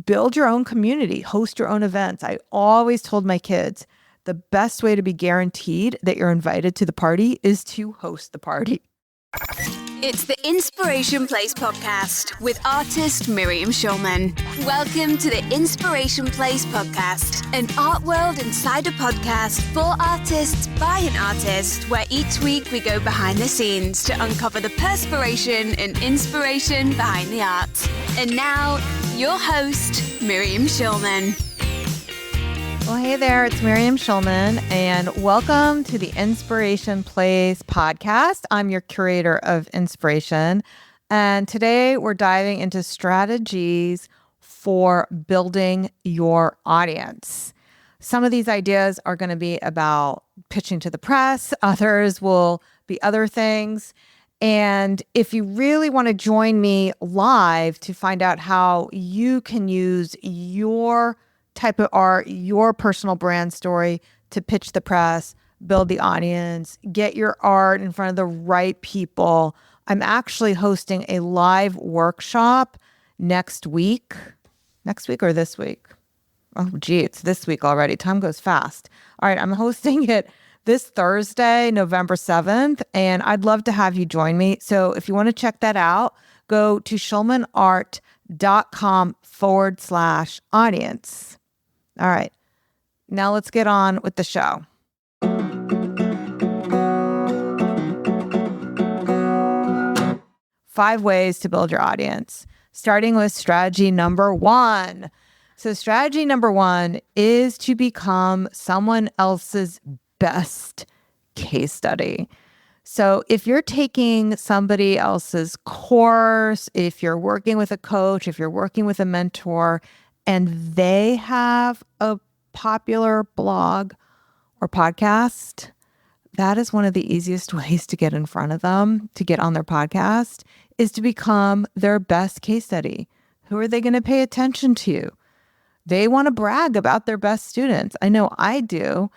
build your own community, host your own events. I always told my kids, the best way to be guaranteed that you're invited to the party is to host the party. It's the Inspiration Place podcast with artist Miriam Schulman. Welcome to the Inspiration Place podcast, an art world insider podcast for artists by an artist, where each week we go behind the scenes to uncover the perspiration and inspiration behind the art. And now, your host, Miriam Schulman. Well, hey there, it's Miriam Schulman, and welcome to the Inspiration Place podcast. I'm your curator of inspiration, and today we're diving into strategies for building your audience. Some of these ideas are going to be about pitching to the press, others will be other things. And if you really want to join me live to find out how you can use your type of art, your personal brand story to pitch the press, build the audience, get your art in front of the right people. I'm actually hosting a live workshop next week or this week. Oh, gee, it's this week already. Time goes fast. All right, I'm hosting it this Thursday, November 7th, and I'd love to have you join me. So if you want to check that out, go to schulmanart.com/audience. All right, now let's get on with the show. Five ways to build your audience, starting with strategy number one. So strategy number one is to become someone else's best case study. So if you're taking somebody else's course, if you're working with a coach, if you're working with a mentor, and they have a popular blog or podcast, that is one of the easiest ways to get in front of them, to get on their podcast, is to become their best case study. Who are they going to pay attention to? They want to brag about their best students. I know I do.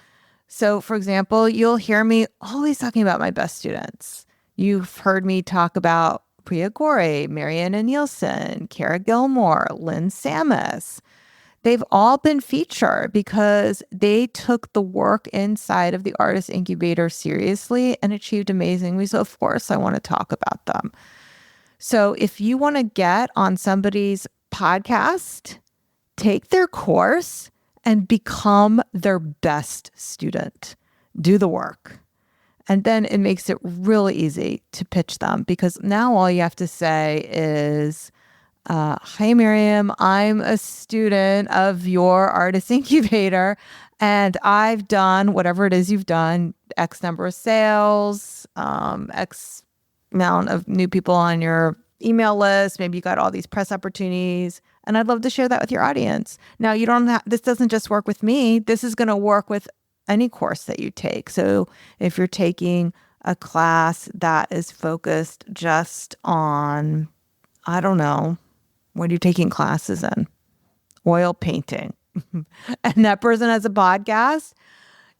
So, for example, you'll hear me always talking about my best students. You've heard me talk about Priya Gore, Marianna Nielsen, Kara Gilmore, Lynn Samus. They've all been featured because they took the work inside of the Artist Incubator seriously and achieved amazingly. So, of course, I want to talk about them. So if you want to get on somebody's podcast, take their course and become their best student. Do the work. And then it makes it really easy to pitch them, because now all you have to say is, hi, Miriam, I'm a student of your Artist Incubator, and I've done whatever it is you've done, X number of sales, X amount of new people on your email list. Maybe you got all these press opportunities, and I'd love to share that with your audience. Now, this doesn't just work with me. This is going to work with any course that you take. So if you're taking a class that is focused just on, I don't know, what are you taking classes in? Oil painting. And that person has a podcast,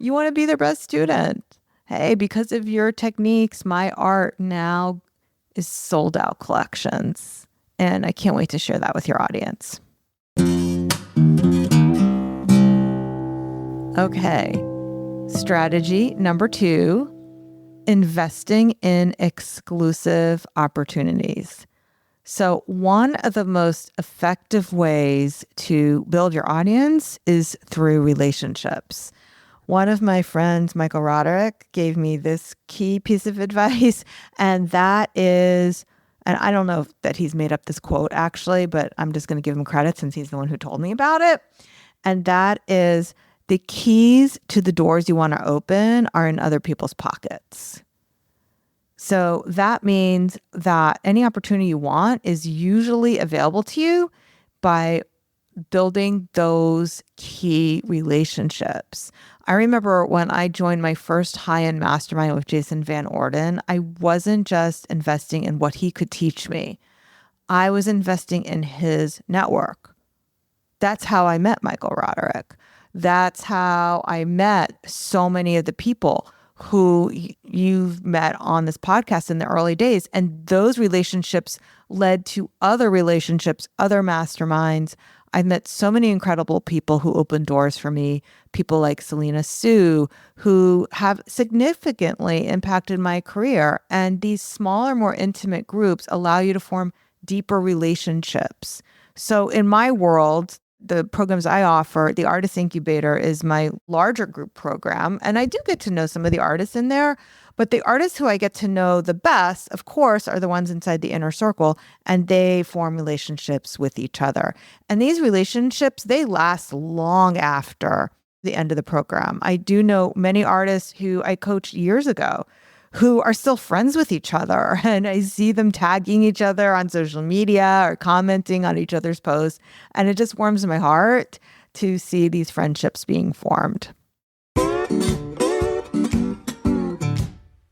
you want to be their best student. Hey, because of your techniques, my art now is sold out collections. And I can't wait to share that with your audience. Okay. Strategy number two, investing in exclusive opportunities. So one of the most effective ways to build your audience is through relationships. One of my friends, Michael Roderick, gave me this key piece of advice, and that is, and I don't know that he's made up this quote actually, but I'm just going to give him credit since he's the one who told me about it. And that is, the keys to the doors you want to open are in other people's pockets. So that means that any opportunity you want is usually available to you by building those key relationships. I remember when I joined my first high-end mastermind with Jason Van Orden, I wasn't just investing in what he could teach me. I was investing in his network. That's how I met Michael Roderick. That's how I met so many of the people who you've met on this podcast in the early days. And those relationships led to other relationships, other masterminds. I've met so many incredible people who open doors for me, people like Selena Sue, who have significantly impacted my career. And these smaller, more intimate groups allow you to form deeper relationships. So in my world, the programs I offer, the Artist Incubator is my larger group program. And I do get to know some of the artists in there, but the artists who I get to know the best, of course, are the ones inside the inner circle, and they form relationships with each other. And these relationships, they last long after the end of the program. I do know many artists who I coached years ago who are still friends with each other. And I see them tagging each other on social media or commenting on each other's posts. And it just warms my heart to see these friendships being formed.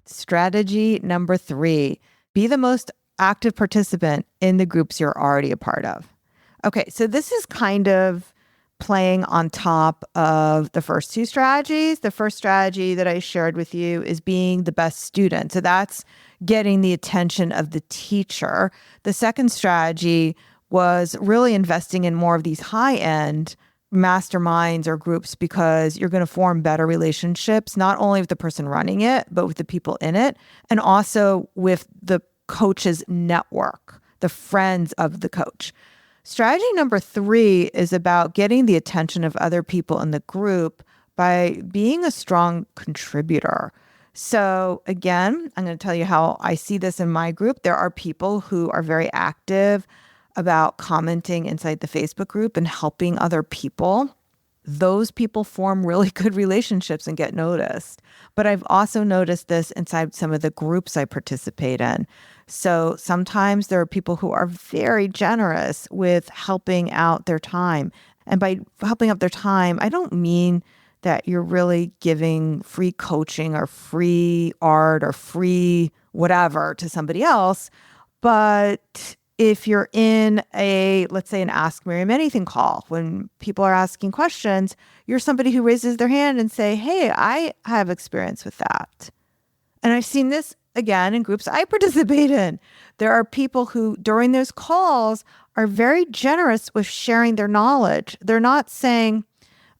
Strategy number 3, be the most active participant in the groups you're already a part of. Okay, so this is kind of playing on top of the first 2 strategies. The first strategy that I shared with you is being the best student. So that's getting the attention of the teacher. The second strategy was really investing in more of these high-end masterminds or groups because you're going to form better relationships, not only with the person running it, but with the people in it, and also with the coach's network, the friends of the coach. Strategy number 3 is about getting the attention of other people in the group by being a strong contributor. So again, I'm going to tell you how I see this in my group. There are people who are very active about commenting inside the Facebook group and helping other people. Those people form really good relationships and get noticed. But I've also noticed this inside some of the groups I participate in. So sometimes there are people who are very generous with helping out their time. And by helping out their time, I don't mean that you're really giving free coaching or free art or free whatever to somebody else. But if you're in let's say an Ask Miriam Anything call, when people are asking questions, you're somebody who raises their hand and say, hey, I have experience with that. And I've seen this again in groups I participate in. There are people who during those calls are very generous with sharing their knowledge. They're not saying,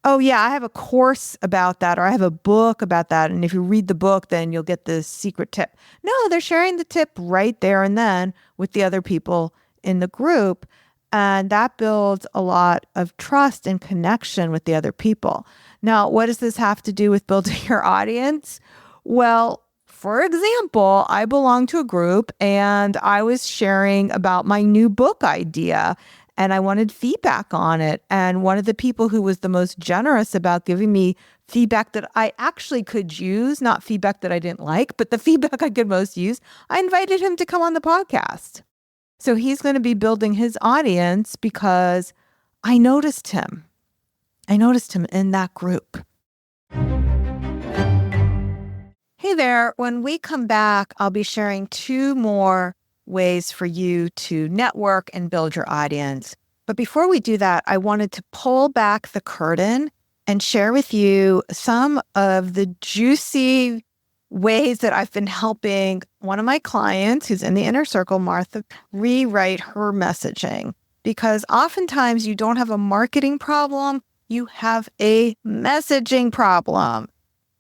oh yeah, I have a course about that, or I have a book about that, and if you read the book, then you'll get this secret tip. No, they're sharing the tip right there and then with the other people in the group. And that builds a lot of trust and connection with the other people. Now, what does this have to do with building your audience? Well, for example, I belong to a group and I was sharing about my new book idea and I wanted feedback on it. And one of the people who was the most generous about giving me feedback that I actually could use, not feedback that I didn't like, but the feedback I could most use, I invited him to come on the podcast. So he's going to be building his audience because I noticed him. I noticed him in that group. Hey there, when we come back, I'll be sharing 2 more ways for you to network and build your audience. But before we do that, I wanted to pull back the curtain and share with you some of the juicy ways that I've been helping one of my clients who's in the inner circle, Martha, rewrite her messaging. Because oftentimes you don't have a marketing problem, you have a messaging problem.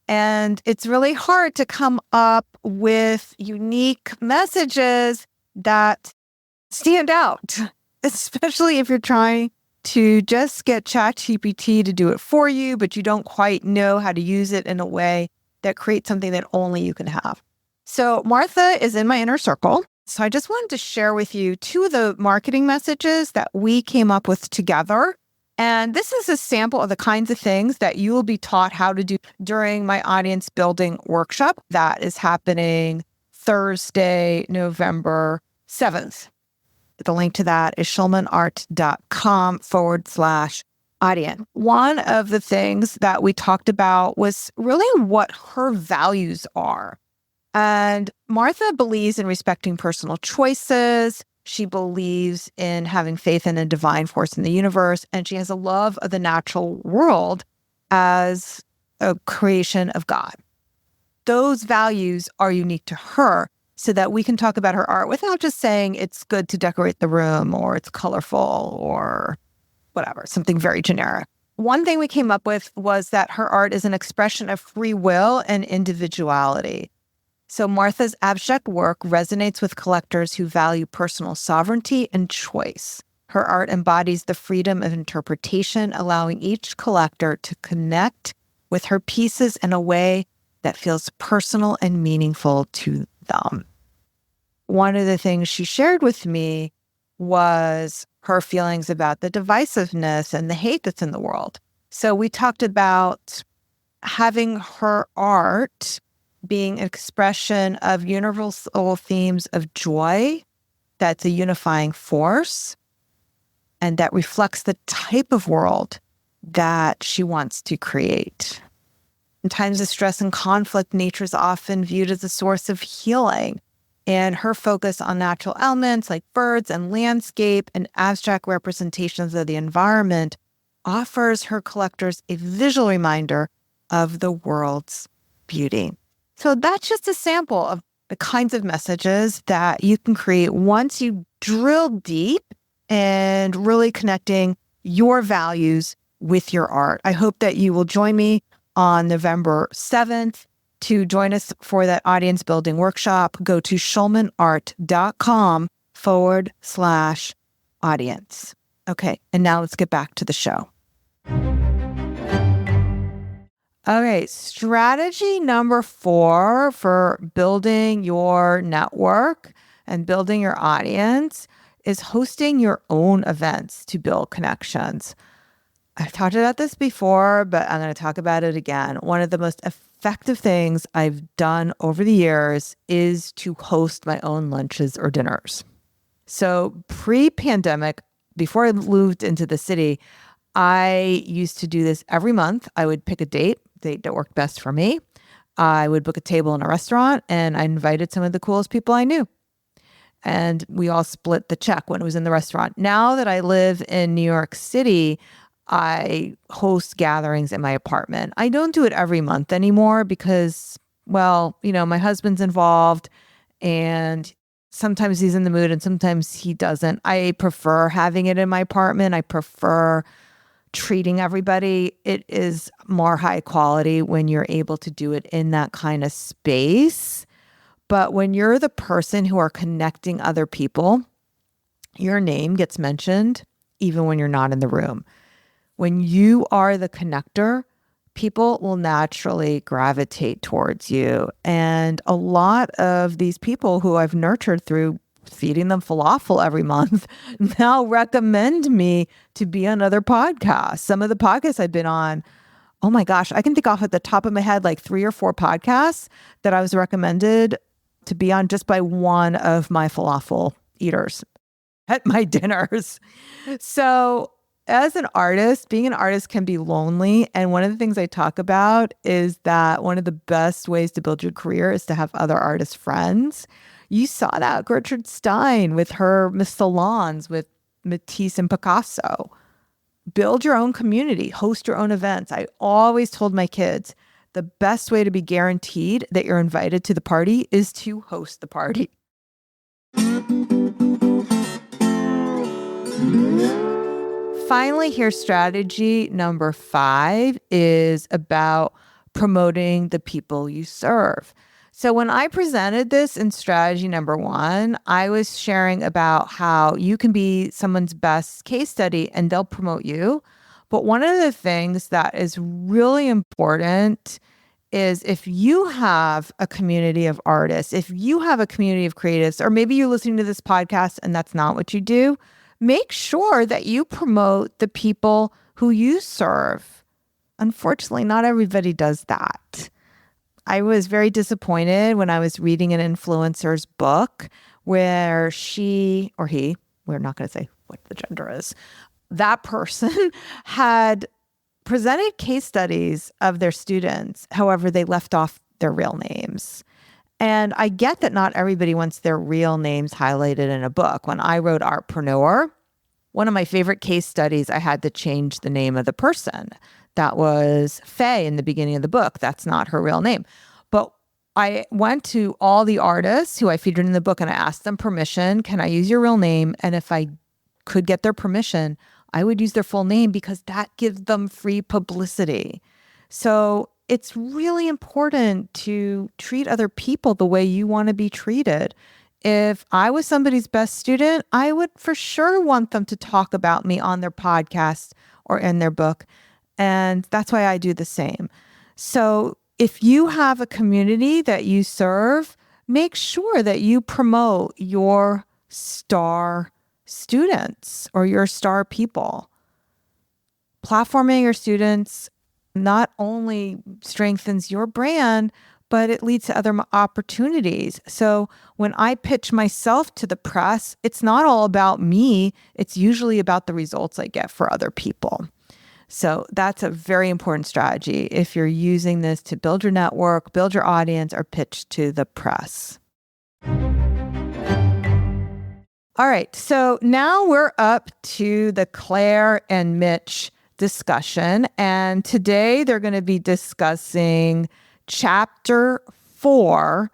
And it's really hard to come up with unique messages that stand out, especially if you're trying to just get ChatGPT to do it for you, but you don't quite know how to use it in a way that creates something that only you can have. So Martha is in my inner circle. So I just wanted to share with you 2 of the marketing messages that we came up with together. And this is a sample of the kinds of things that you will be taught how to do during my audience building workshop that is happening Thursday, November 7th. The link to that is schulmanart.com/audience. One of the things that we talked about was really what her values are. And Martha believes in respecting personal choices. She believes in having faith in a divine force in the universe, and she has a love of the natural world as a creation of God. Those values are unique to her so that we can talk about her art without just saying it's good to decorate the room or it's colorful or whatever, something very generic. One thing we came up with was that her art is an expression of free will and individuality. So Martha's abstract work resonates with collectors who value personal sovereignty and choice. Her art embodies the freedom of interpretation, allowing each collector to connect with her pieces in a way that feels personal and meaningful to them. One of the things she shared with me was her feelings about the divisiveness and the hate that's in the world. So we talked about having her art being an expression of universal themes of joy, that's a unifying force, and that reflects the type of world that she wants to create. In times of stress and conflict, nature is often viewed as a source of healing. And her focus on natural elements like birds and landscape and abstract representations of the environment offers her collectors a visual reminder of the world's beauty. So that's just a sample of the kinds of messages that you can create once you drill deep and really connecting your values with your art. I hope that you will join me on November 7th to join us for that audience building workshop. Go to schulmanart.com/audience. Okay, and now let's get back to the show. Okay, strategy number 4 for building your network and building your audience is hosting your own events to build connections. I've talked about this before, but I'm going to talk about it again. One of the most effective things I've done over the years is to host my own lunches or dinners. So pre-pandemic, before I moved into the city, I used to do this every month. I would pick a date that worked best for me. I would book a table in a restaurant and I invited some of the coolest people I knew. And we all split the check when it was in the restaurant. Now that I live in New York City, I host gatherings in my apartment. I don't do it every month anymore because, well, my husband's involved and sometimes he's in the mood and sometimes he doesn't. I prefer having it in my apartment. I prefer treating everybody. It is more high quality when you're able to do it in that kind of space. But when you're the person who are connecting other people, your name gets mentioned even when you're not in the room. When you are the connector, people will naturally gravitate towards you. And a lot of these people who I've nurtured through feeding them falafel every month now recommend me to be on other podcasts. Some of the podcasts I've been on, oh my gosh, I can think off at the top of my head like 3 or 4 podcasts that I was recommended to be on just by one of my falafel eaters at my dinners. So as an artist, being an artist can be lonely. And one of the things I talk about is that one of the best ways to build your career is to have other artist friends. You saw that Gertrude Stein with her salons with Matisse and Picasso. Build your own community, host your own events. I always told my kids, the best way to be guaranteed that you're invited to the party is to host the party. Finally, here, strategy number 5 is about promoting the people you serve. So when I presented this in strategy number 1, I was sharing about how you can be someone's best case study and they'll promote you. But one of the things that is really important is if you have a community of artists, if you have a community of creatives, or maybe you're listening to this podcast and that's not what you do, make sure that you promote the people who you serve. Unfortunately, not everybody does that. I was very disappointed when I was reading an influencer's book where she or he, we're not going to say what the gender is, that person had presented case studies of their students. However, they left off their real names. And I get that not everybody wants their real names highlighted in a book. When I wrote Artpreneur, one of my favorite case studies, I had to change the name of the person. That was Faye in the beginning of the book. That's not her real name. But I went to all the artists who I featured in the book and I asked them permission. Can I use your real name? And if I could get their permission, I would use their full name because that gives them free publicity. So it's really important to treat other people the way you want to be treated. If I was somebody's best student, I would for sure want them to talk about me on their podcast or in their book. And that's why I do the same. So if you have a community that you serve, make sure that you promote your star students or your star people. Platforming your students not only strengthens your brand, but it leads to other opportunities. So when I pitch myself to the press, it's not all about me. It's usually about the results I get for other people. So that's a very important strategy if you're using this to build your network, build your audience, or pitch to the press. All right, so now we're up to the Claire and Mitch discussion. And today they're going to be discussing chapter 4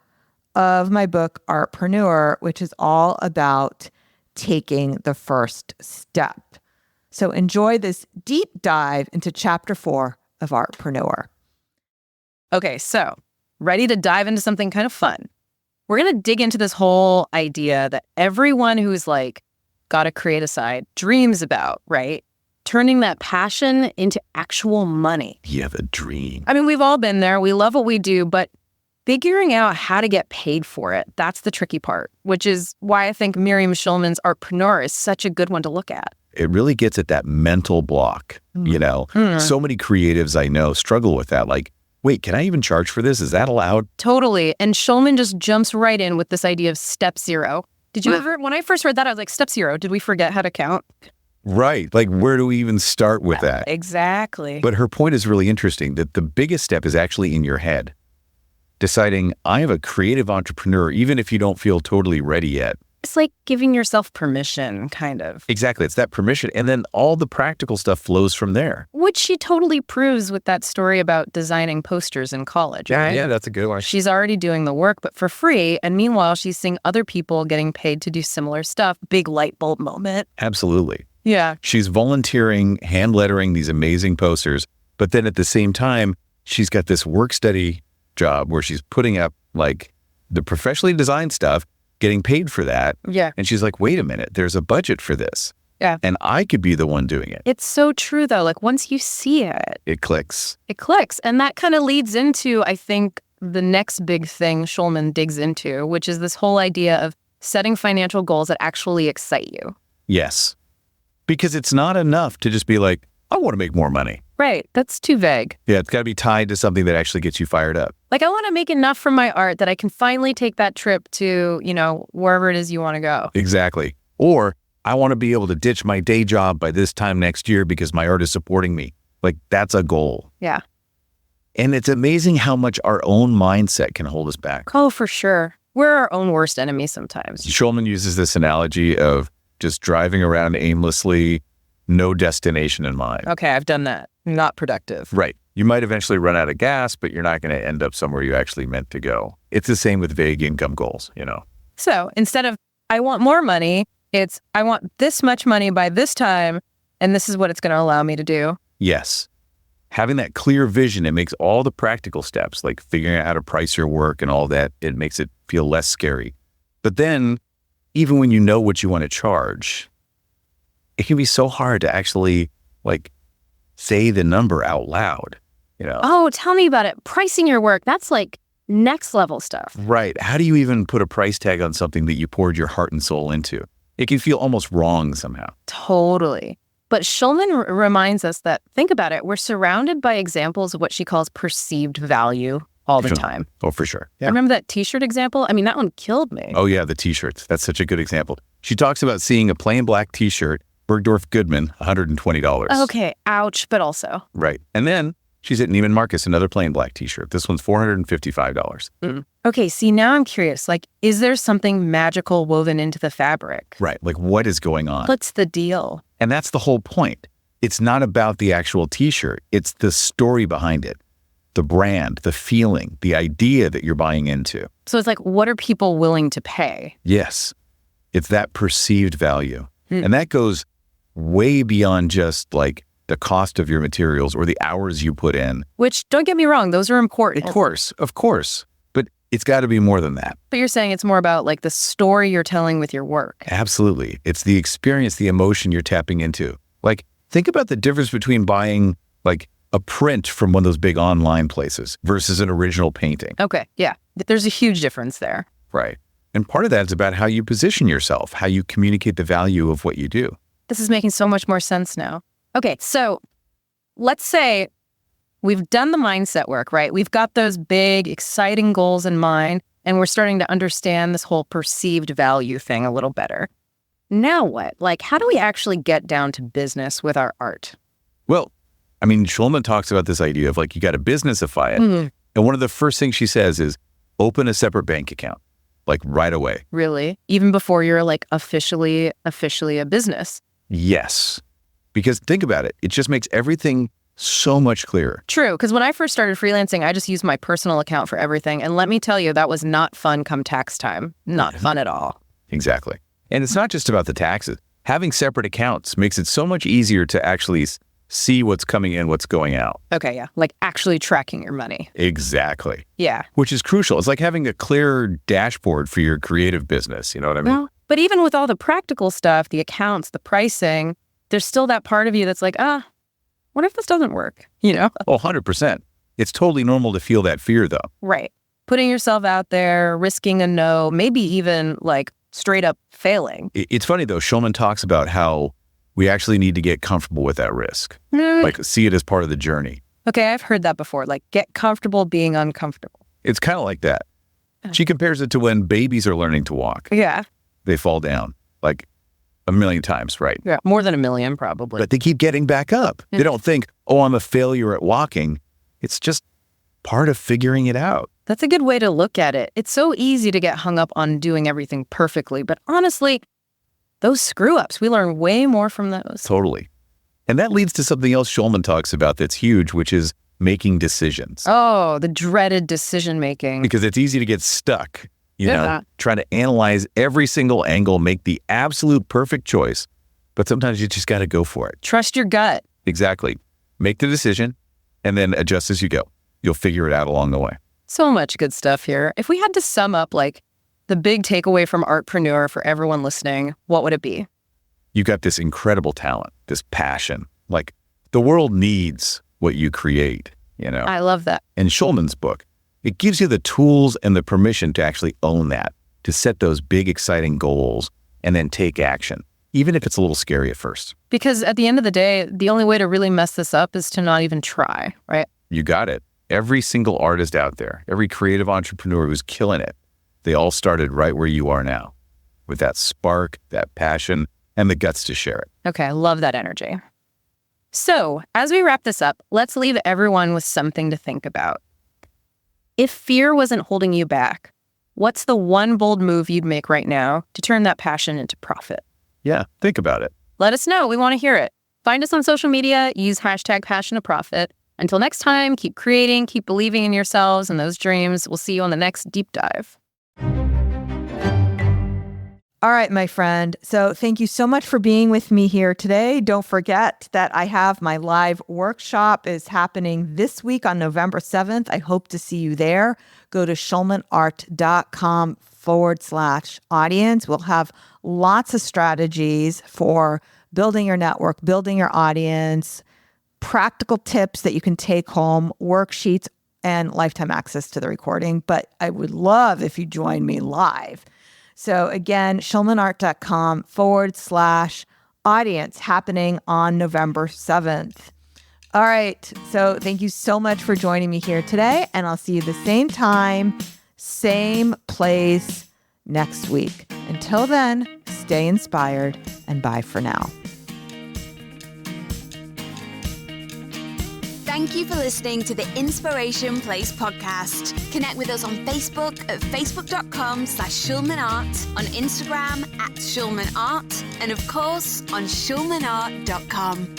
of my book, Artpreneur, which is all about taking the first step. So enjoy this deep dive into chapter 4 of Artpreneur. Okay, so ready to dive into something kind of fun. We're going to dig into this whole idea that everyone who's like got a creative side dreams about, right? Turning that passion into actual money. Yeah, the dream. I mean, we've all been there. We love what we do, but figuring out how to get paid for it, that's the tricky part, which is why I think Miriam Schulman's Artpreneur is such a good one to look at. It really gets at that mental block, you know? So many creatives I know struggle with that. Like, wait, can I even charge for this? Is that allowed? Totally. And Schulman just jumps right in with this idea of step 0. Did you ever, when I first read that, I was like, step 0, did we forget how to count? Right. Like, where do we even start with that? Exactly. But her point is really interesting, that the biggest step is actually in your head. Deciding, I am a creative entrepreneur, even if you don't feel totally ready yet. It's like giving yourself permission, kind of. Exactly. It's that permission. And then all the practical stuff flows from there. Which she totally proves with that story about designing posters in college, right? Yeah, that's a good one. She's already doing the work, but for free. And meanwhile, she's seeing other people getting paid to do similar stuff. Big light bulb moment. Absolutely. Yeah. She's volunteering, hand lettering these amazing posters. But then at the same time, she's got this work study job where she's putting up like the professionally designed stuff, getting paid for that. Yeah. And she's like, wait a minute, there's a budget for this. Yeah. And I could be the one doing it. It's so true, though. Like, once you see it, It clicks. it clicks. And that kind of leads into, I think, the next big thing Schulman digs into, which is this whole idea of setting financial goals that actually excite you. Yes. Because it's not enough to just be like, I want to make more money. Right. That's too vague. Yeah, it's got to be tied to something that actually gets you fired up. Like, I want to make enough from my art that I can finally take that trip to, wherever it is you want to go. Exactly. Or I want to be able to ditch my day job by this time next year because my art is supporting me. Like, that's a goal. Yeah. And it's amazing how much our own mindset can hold us back. Oh, for sure. We're our own worst enemy sometimes. Schulman uses this analogy of just driving around aimlessly, no destination in mind. Okay, I've done that. Not productive. Right. You might eventually run out of gas, but you're not going to end up somewhere you actually meant to go. It's the same with vague income goals, So instead of, I want more money, it's, I want this much money by this time, and this is what it's going to allow me to do. Yes. Having that clear vision, it makes all the practical steps, like figuring out how to price your work and all that, it makes it feel less scary. But then, even when you know what you want to charge, it can be so hard to actually, say the number out loud, Oh, tell me about it. Pricing your work, that's like next level stuff. Right. How do you even put a price tag on something that you poured your heart and soul into? It can feel almost wrong somehow. Totally. But Schulman reminds us that, think about it, we're surrounded by examples of what she calls perceived value all the time. Oh, for sure. Yeah. Remember that t-shirt example? I mean, that one killed me. Oh, yeah, the t-shirts. That's such a good example. She talks about seeing a plain black t-shirt, Bergdorf Goodman, $120. Okay, ouch, but also. Right. And then she's at Neiman Marcus, another plain black t-shirt. This one's $455. Okay, see, now I'm curious. Is there something magical woven into the fabric? Right. What is going on? What's the deal? And that's the whole point. It's not about the actual t-shirt. It's the story behind it, the brand, the feeling, the idea that you're buying into. So it's what are people willing to pay? Yes. It's that perceived value. And that goes way beyond just like the cost of your materials or the hours you put in. Which, don't get me wrong, those are important. Of course. But it's got to be more than that. But you're saying it's more about like the story you're telling with your work. Absolutely. It's the experience, the emotion you're tapping into. Like, think about the difference between buying like a print from one of those big online places versus an original painting. Okay, yeah. There's a huge difference there. Right. And part of that is about how you position yourself, how you communicate the value of what you do. This is making so much more sense now. Okay, so let's say we've done the mindset work, right? We've got those big, exciting goals in mind, and we're starting to understand this whole perceived value thing a little better. Now what? Like, how do we actually get down to business with our art? Well, I mean, Shulman talks about this idea of like, you got to businessify it. Mm-hmm. And one of the first things she says is open a separate bank account, like right away. Really? Even before you're like officially a business? Yes. Because think about it. It just makes everything so much clearer. True. Because when I first started freelancing, I just used my personal account for everything. And let me tell you, that was not fun come tax time. Not fun at all. Exactly. And it's not just about the taxes. Having separate accounts makes it so much easier to actually see what's coming in, what's going out. Okay, yeah. Like actually tracking your money. Exactly. Yeah. Which is crucial. It's like having a clear dashboard for your creative business. You know what I mean? Well, but even with all the practical stuff, the accounts, the pricing, there's still that part of you that's like, what if this doesn't work? You know? Oh, 100%. It's totally normal to feel that fear, though. Right. Putting yourself out there, risking a no, maybe even like straight up failing. It's funny, though. Shulman talks about how we actually need to get comfortable with that risk. Like, see it as part of the journey. Okay, I've heard that before. Like, get comfortable being uncomfortable. It's kind of like that. She compares it to when babies are learning to walk. Yeah. They fall down like a million times, right? Yeah, more than a million probably. But they keep getting back up. They don't think, oh, I'm a failure at walking. It's just part of figuring it out. That's a good way to look at it. It's so easy to get hung up on doing everything perfectly. But honestly, those screw-ups, we learn way more from those. Totally. And that leads to something else Shulman talks about that's huge, which is making decisions. Oh, the dreaded decision-making. Because it's easy to get stuck, you know, trying to analyze every single angle, make the absolute perfect choice. But sometimes you just got to go for it. Trust your gut. Exactly. Make the decision and then adjust as you go. You'll figure it out along the way. So much good stuff here. If we had to sum up like the big takeaway from Artpreneur for everyone listening, what would it be? You got this incredible talent, this passion. Like the world needs what you create, you know? I love that. In Shulman's book, it gives you the tools and the permission to actually own that, to set those big, exciting goals and then take action, even if it's a little scary at first. Because at the end of the day, the only way to really mess this up is to not even try, right? You got it. Every single artist out there, every creative entrepreneur who's killing it, they all started right where you are now, with that spark, that passion, and the guts to share it. Okay, I love that energy. So, as we wrap this up, let's leave everyone with something to think about. If fear wasn't holding you back, what's the one bold move you'd make right now to turn that passion into profit? Yeah, think about it. Let us know. We want to hear it. Find us on social media. Use #PassionToProfit. Until next time, keep creating, keep believing in yourselves and those dreams. We'll see you on the next deep dive. All right, my friend. So thank you so much for being with me here today. Don't forget that I have my live workshop is happening this week on November 7th. I hope to see you there. Go to schulmanart.com/audience. We'll have lots of strategies for building your network, building your audience, practical tips that you can take home, worksheets, and lifetime access to the recording. But I would love if you join me live. So again, schulmanart.com/audience happening on November 7th. All right. So thank you so much for joining me here today. And I'll see you the same time, same place next week. Until then, stay inspired and bye for now. Thank you for listening to the Inspiration Place podcast. Connect with us on Facebook at facebook.com/SchulmanArt, on Instagram @SchulmanArt, and of course on schulmanart.com.